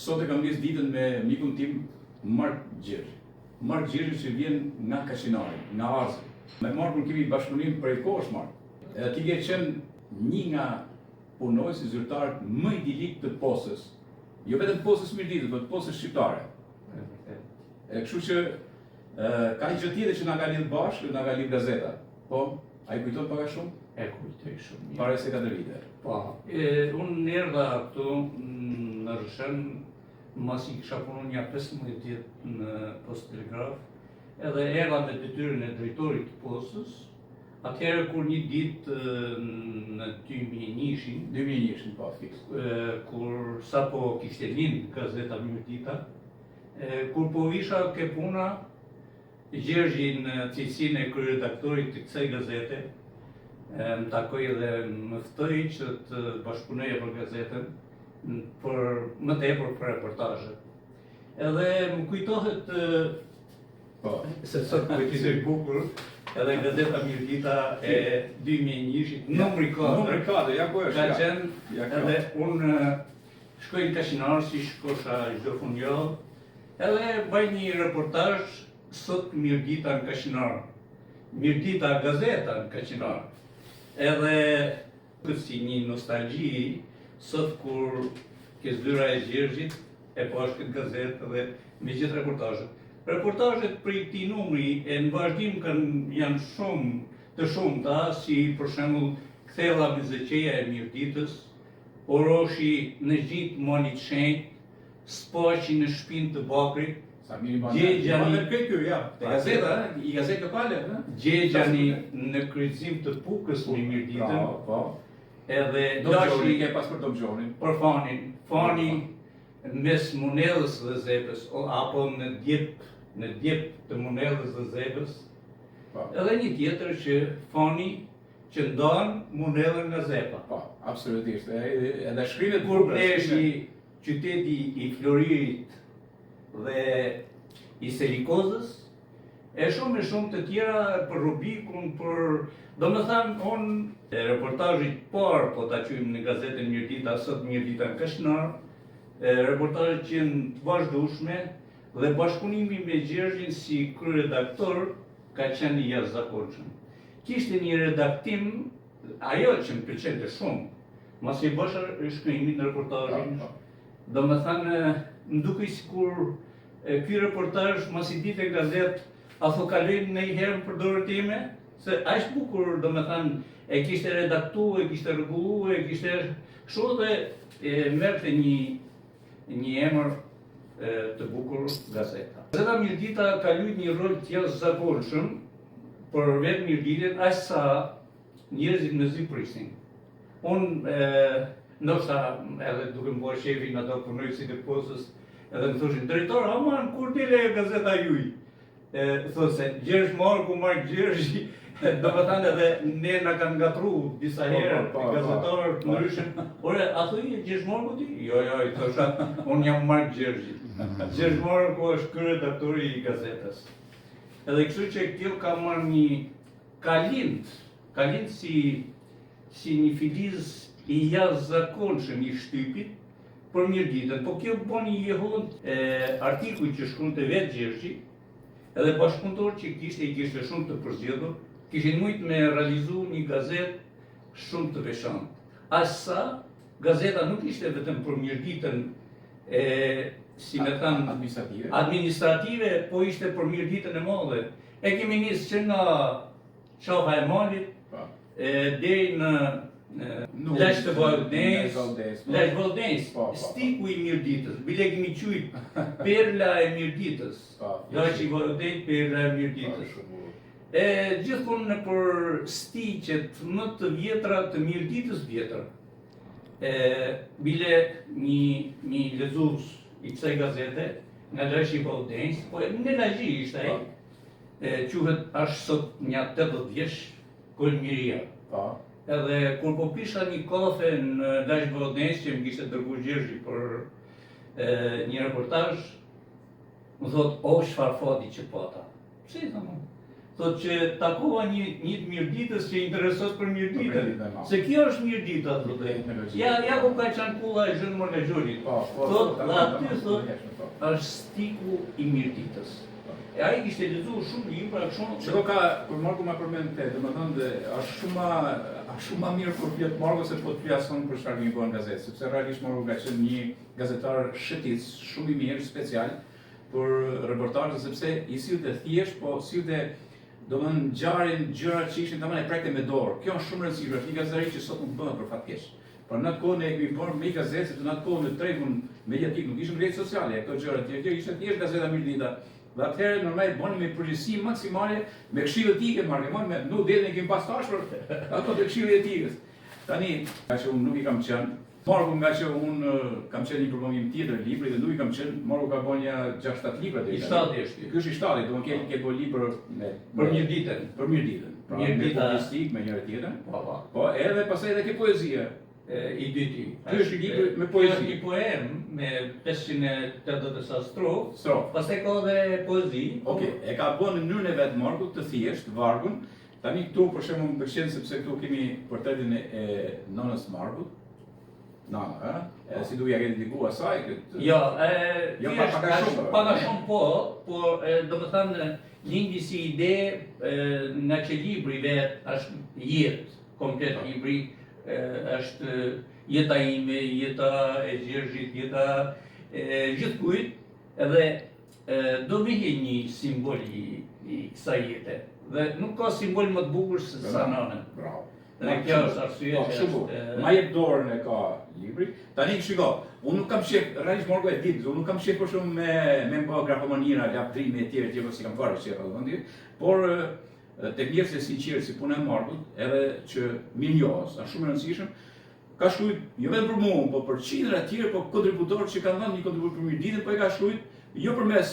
Sot e kam nisë ditën me mikun tim Mark Gjergj. Mark Gjergj që vjen nga Kaçinari, nga Arzi. Me Markun kemi bashkëpunim prej kohësh Mark. Ti ke qenë një nga punojësit zyrtarët më i dilik të Posës. Jo vetëm Posës Mirditës, por të Posës shqiptare. Kështu që ka një gjë tjetër që na ka lidhur bashkë, na ka lidhur gazeta. Po, ai kujton pak a shumë? E kujtoj shumë mirë. Para se 4 vite. Po, unë erdha këtu në Rëshën, mas i kisha punu një 15 ditë në Post Telegraf, edhe erdha me detyrën e drejtorit të Postës, atëherë kur një ditë në 2001-shin, po, fiks. kur sapo kishte lind gazeta Mirdita, kur po visha ke puna, Gjergji në cilësinë e kryeredaktorit të kësaj gazete, më takoi dhe më ftoi që të bashkëpunoja për gazetën, më tepër për reportazhe. Edhe më kujtohet se sot kujtoj bukur, edhe gazeta Mirdita e 2001-shit, numri 4, ja ku është. ka qenë, edhe unë shkoj në Kaçinar, si shkosha çdo fundjavë, edhe bëj një reportazh sot Mirdita në Kaçinar. Mirdita gazeta në Kaçinar. Edhe si një nostalgji, sot kur ke zyra e Gjergjit, e po është këtë gazetë dhe me gjithë reportazhet. Reportazhet për këtij numri e në vazhdim janë të shumta, si për shembull kthella me zëqeja e Mirditës, oroshi në gjitë Monit Shenjt, spoqi në shpinë të Bakrit, Gjegjani i gazetë lokale, Gjegjani në kryqëzim të Pukës me Mirditën, edhe Doggjoni ke pas për Doggjonin. Për Fani mes Munellës dhe Zepës, apo në djep të Munellës dhe Zepës, edhe një tjetër që Fani që ndan Munellën nga Zepa. Po, absolutisht. Edhe shkrimet kur pleshi qyteti i Floririt dhe i Selikozës, e shumë të tjera për Rubikun, do me thanë, unë reportazhit parë, po ta quajmë në gazetën Mirdita, sot Mirdita në Kaçinar, reportazhet që janë të vazhdueshme dhe bashkëpunimi me Gjergjin si kryeredaktor ka qenë i jashtëzakonshëm. Kishte një redaktim, ajo që më pëlqente shumë, mas i bësha shkrimin në reportazhin, do me thanë, më dukej sikur ky reportazh mas i ditë e gazetë ato kalojnë në i herë për dorën time, se aq bukur, do me thanë, e kishte redaktuar, e kishte rregulluar, e kishte kështu dhe merrte një emër të bukur gazeta. Gazeta Mirdita ka luajtur një rol të jashtëzakonshëm për vetë Mirditën, aq sa njerëzit me zy prisnin. Unë ndoshta edhe duke më bërë shefi nga ato punojësit e Postës, edhe më thoshin, drejtor, aman, kur dile gazeta juj? Those, Gjergj Marku, Mark Gjergji, do më thanë edhe ne nga kanë ngatru disa herë, gazetarë të ndryshëm. Ore, a thuj, Gjergj Marku ti? Jo, i thosha, unë jam Mark Gjergji. Gjergj Marku është kryeredaktori i gazetës. Edhe kështu që kjo ka marrë një kalind si një filiz i jashtëzakonshëm i shtypit për Mirditën. Po kjo bën një jehull artikuj që shkronte vetë Gjergji, edhe bashkëpunëtor që i kishte shumë të përzgjedhur, kishin mujt me realizu një gazetë shumë të veçantë. Asa, gazeta nuk ishte vetëm për Mirditën, si me thanë, administrative, po ishte për Mirditën e madhe. E kemi nisë që nga Qafa e Malit, deri në Laq të Valldenjës, stiku i Mirditës, bile kemi qujt perla e Mirditës, Laq i Valldenjës, perla e Mirditës. Gjithmonë në për stiqet më të vjetra të Mirditës vjetër, bile një lexues i kësaj gazete, nga Laq i Valldenjës, po në Lagji ishte ai, quhet ashtë sot një 80 vjeç, Kolmiria. Edhe kur po pisha një kafe në Laq Valldenjës që më kishte dërguar Gjergji për një reportazh, më thot, o çfarë fati që pata. Pse i thamë? thot që takova një të mirëditës që interesohet për mirëditën. Se kjo është mirëdita, thotë. Ja ku ka qenë kulla e zhënë Morgazholit. Thot, dhe aty thot, është stiku i mirëditës. E ai kishte lexuar shumë libra kështu. Çdo ka kur Marku ma përmend te, domethënë është shumë më mirë kur flet Marku se po të flason për çfarë një bën gazetë, sepse realisht Marku ka qenë një gazetar shëtic, shumë i mirë, special për reportazhe sepse i sillte thjesht, po sillte domethënë ngjarjen, gjërat që ishin tamam e prekte me dorë. Kjo është shumë e rëndësishme, është një gazetari që sot nuk bëhet për fatkeq. Por në atë kohë ne i bërmë me gazetë, sepse në atë kohë në tregun mediatik nuk ishim rrjete sociale, këto gjëra të tjera, ishte thjesht gazeta Mirëdita. Dhe atëherë normal bënim me përgjegjësi maksimale me këshillë etike, me nuk deri ne kemi pas tashur ato të këshillë etikës. Tani, nga që unë nuk i kam qenë, Marku nga që unë kam qenë një përmbajtje tjetër libri dhe nuk i kam qenë, Marku ka bën ja 6-7 libra deri. I 7 është. Ky është i 7, domethënë ke bën libër për mirëditën. Për mirëditën. Pra, me publicistik me njëra tjetrën. Po, edhe pastaj edhe ke poezia. I dyti. Ky është libër me poezi. Një poem me 580 strofë. Pastaj ka edhe poezi. Okej, e ka bën në mënyrën e vet Marku të thjesht, vargun. Tani këtu për shembull më pëlqen sepse këtu kemi portretin e nënës Markut. Nana, si duhet ja dedikuar asaj këtë. Jo, pak shumë po, por domethënë lindi si ide nga që libri vet është jetë, komplet libri është jeta ime, jeta e Gjergjit, jeta e gjithkujt, edhe do vihet një simbol i kësaj jete. Dhe nuk ka simbol më të bukur se sa nënën. Bravo. Dhe kjo është arsye që është. Ma jep dorën e ka libri. Tani shiko, unë nuk kam shef, realisht Marku e ditë, unë nuk kam shef për shumë me grafomanira, laptrime e tjera si kam varë shefa vendi, por tek njerëz të sinqertë si puna e Markut, edhe që mirënjohës, është shumë e rëndësishëm, ka shkruajtur jo vetëm për mua, por për qindra të tjerë, por kontributorë që kanë dhënë një kontribut për mirëditën, po e ka shkruajtur jo përmes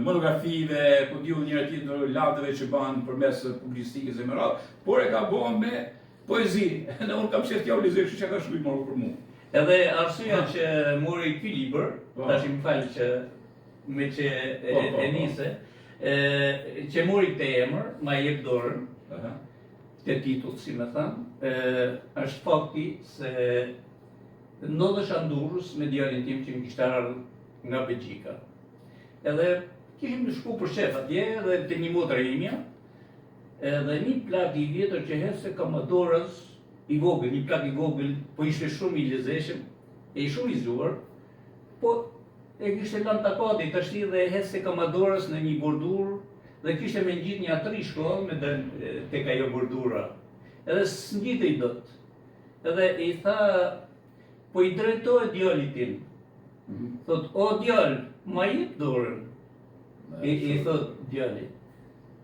monografive, ku diu njëra tjetër lavdeve që banë përmes publicistikës e më radhë, por e ka bën me poezi. Edhe unë kam qenë t'ja vlezoj, kështu që ka shkruajtur Marku për mua. Edhe arsyeja që mori ky libër, tash më fal që me që e nise, që mori këtë emër, ma jep dorën, të titull, si me thamë, është fakti se ndodhesha në Durrës me djalin tim që më kishte ardhur nga Belgjika. Edhe kishim të shku për shef atje dhe të një motër e imja, edhe një plak i vjetër që hese Kamadorës i vogël, një plak i vogël, po ishte shumë i lezeshëm, e i shumë i zgjuar, po e kishte lënë takati tash dhe hese Kamadorës në një bordur dhe kishte me ngjit një atri shkollë me dal tek ajo bordura. Edhe s'ngjitej dot. Edhe i tha, po i drejtohet djalit tim. Thot, o djal, ma jep dorën. I thot djali.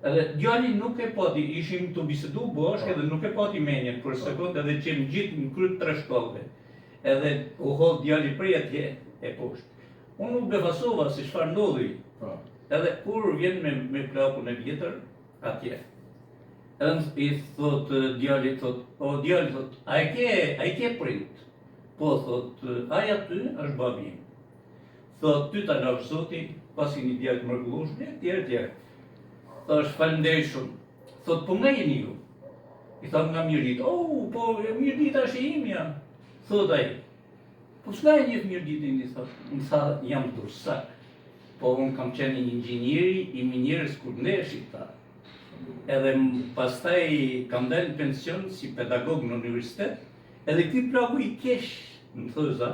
Edhe djali nuk e pati, ishim të bisedu bashkë edhe nuk e pati menjen për sekundë edhe që më gjitë në kryt 3 shkollëve. Edhe u hodh djali prej atje e poshtë. Unë nuk befasova se çfarë ndodhi. Edhe kur vjen me plakun e vjetër atje. Edhe i thot djali, thot, o djali, thot, a i ke print? Po, thot, aja ty është babi im. Thot, ty ta lavë zoti, pasi një djalë të mrekullueshëm, tjerë. Thash, faleminderit shumë. Thot, po nga jeni ju? I thot, nga Mirëdita. Oh, po Mirëdita është e imja. Thot ai. Po s'ka e njeh Mirëditën, i thot. Më tha, jam dursak. Po unë kam qenë një inxhinieri i minjerës Kurneshit, tha. Edhe pastaj kam dalë në pension si pedagog në universitet, edhe ky plaku i keq, më thëza,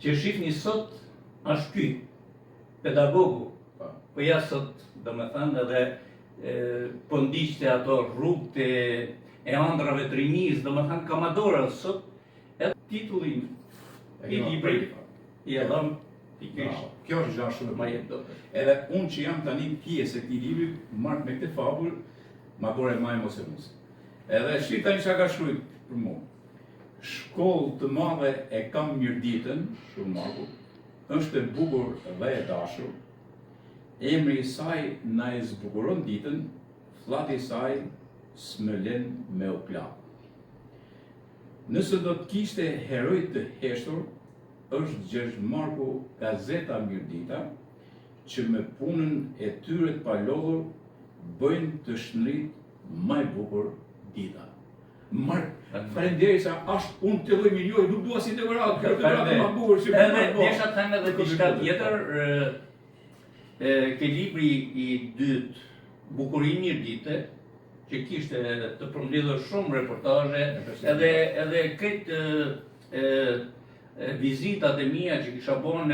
që shihni sot është ky, pedagogu. Po ja sot, domethënë, edhe po ndiqte ato rrugët e ëndrave të rinis, domethënë Kamadora sot, edhe titullin i librit i e dham pikërisht. Kjo është gjë shumë ma jep dorë. Edhe unë që jam tani pjesë e këtij libri, marr me këtë fabull, ma bore më mos e mos. Edhe shi tani çka ka shkruajtur për mua. Shkollë të madhe e kam Mirëditën, shumë Marku, është e bukur dhe e dashur. Emri i saj na e zbukuron ditën, flati i saj s'mëlen me u plak. Nëse do të kishte heroj të heshtur, është Gjergj Marku gazeta Mirëdita, që me punën e tyre të palodhur bëjnë të shënrit më e bukur dita. Mark, faleminderit sa unë të lloj milioj, nuk dua si dekorat, kjo dekorat më bukur si edhe desha të them edhe diçka tjetër, ke libri I dytë, Bukurimi I dite, që kishte të përmbledhur shumë reportazhe, edhe këtë vizitat e mia që kisha bërë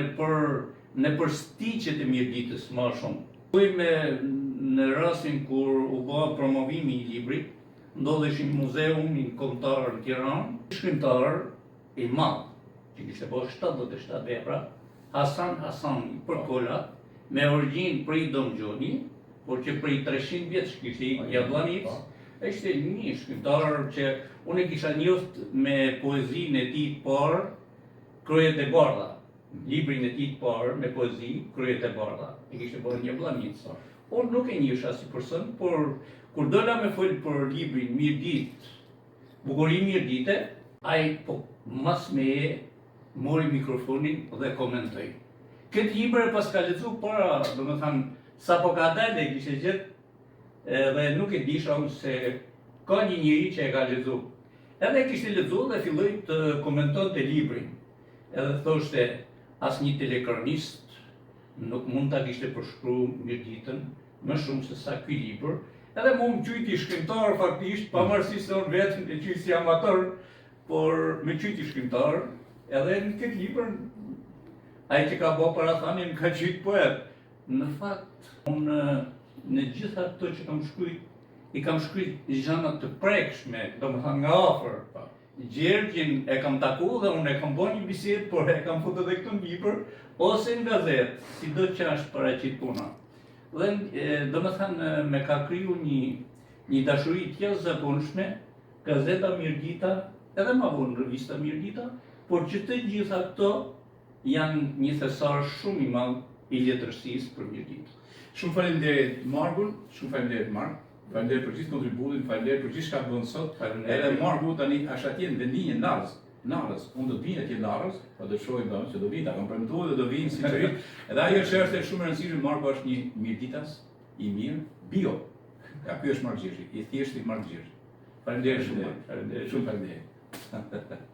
në përstiqjet e mirëditës më shumë. Në rastin kur u bë promovimi I librit, ndodheshim në muzeumi kombëtar në Tiranë, shkrimtar I madh, që kishte bërë 77 vepra, Hasan Hasani për kolla, me origjinë prej Domxhoni, por që prej 300 vjeç kishte I Jabllanic, ishte një shkrimtar që unë e kisha njoft me poezinë e tij të parë, Kryet e Bardha. Librin e tij të parë me poezi, Kryet e Bardha, e kishte bërë në Jabllanic. Unë nuk e njihsha si person, por kur dola me fol për librin Mirëditë, Bukurimi I dite, ai po mas meje mori mikrofonin dhe komentoi. Këtë libër e pas ka lexuar para, domethënë, sa po ka dalë kishte gjetë dhe nuk e disha unë se ka një njeri që e ka lexuar. Edhe kishte lexuar dhe filloi të komentonte librin. Edhe thoshte asnjë telekronist nuk mund ta kishte përshkruar Mirëditën më shumë se sa ky libër. Edhe mu më qujti shkrimtar faktisht, pavarësisht se unë vetëm e qyj si amator, por me qujti shkrimtar, edhe në këtë libër, ai që ka bërë parathanin ka qyt poet. Në fakt, unë në gjitha ato që kam shkruajt, I kam shkruajt gjëra të prekshme, domethënë nga afër. Gjergjin e kam taku dhe unë e kam bërë një bisedë, por e kam futur edhe këtu në libër, ose në gazetë, sido që është paraqit puna. Dhe domethënë me ka kriju një dashuri të jashtëzakonshme, gazeta Mirëdita, edhe më vonë revista Mirëdita, por që të gjitha këto janë një thesar shumë I madh I letërsisë për Mirëditë. Shumë faleminderit Margun, shumë faleminderit Mark. Faleminderit për gjithë kontributin, faleminderit për gjithë çka bën sot. Edhe Margu tani është atje në vendinje Narës. Unë do të vinë atje Narës, po do të shohim domun se do vinë, ta kam premtuar dhe do vinë sinqerisht. Edhe ajo që është shumë e rëndësishme, Margu është një mirëditas I mirë, bio. Ja, ky është Mark Xhirshi, I thjeshtë I Mark Xhirshi. Faleminderit shumë. Shumë faleminderit.